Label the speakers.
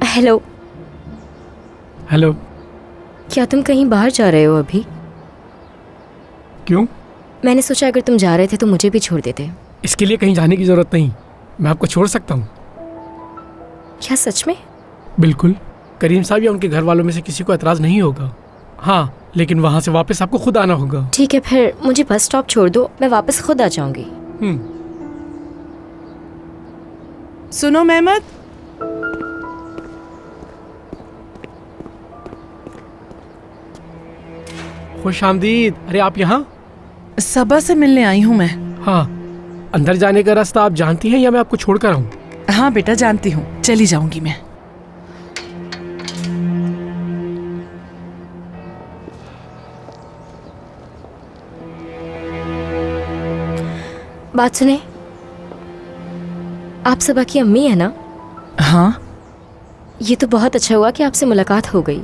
Speaker 1: Hello.
Speaker 2: Hello.
Speaker 1: क्या तुम कहीं बाहर जा रहे हो अभी?
Speaker 2: क्यों?
Speaker 1: मैंने सोचा अगर तुम जा रहे थे तो मुझे भी छोड़ देते।
Speaker 2: इसके लिए कहीं जाने की जरूरत नहीं, मैं आपको छोड़ सकता हूँ।
Speaker 1: क्या सच में?
Speaker 2: बिल्कुल। करीम साहब या उनके घर वालों में से किसी को एतराज़ नहीं होगा। हाँ, लेकिन वहाँ से वापस आपको खुद आना होगा।
Speaker 1: ठीक है, फिर मुझे बस स्टॉप छोड़ दो, मैं वापस खुद आ जाऊंगी।
Speaker 3: सुनो मेहमद,
Speaker 2: खुश आमदीद। अरे आप यहाँ?
Speaker 3: सबा से मिलने आई हूँ मैं।
Speaker 2: हाँ, अंदर जाने का रास्ता आप जानती हैं या मैं आपको छोड़ कर आऊँ?
Speaker 3: हाँ बेटा, जानती हूँ, चली जाऊंगी मैं।
Speaker 1: बात सुने, आप सबा की अम्मी है ना?
Speaker 3: हाँ।
Speaker 1: ये तो बहुत अच्छा हुआ कि आपसे मुलाकात हो गई।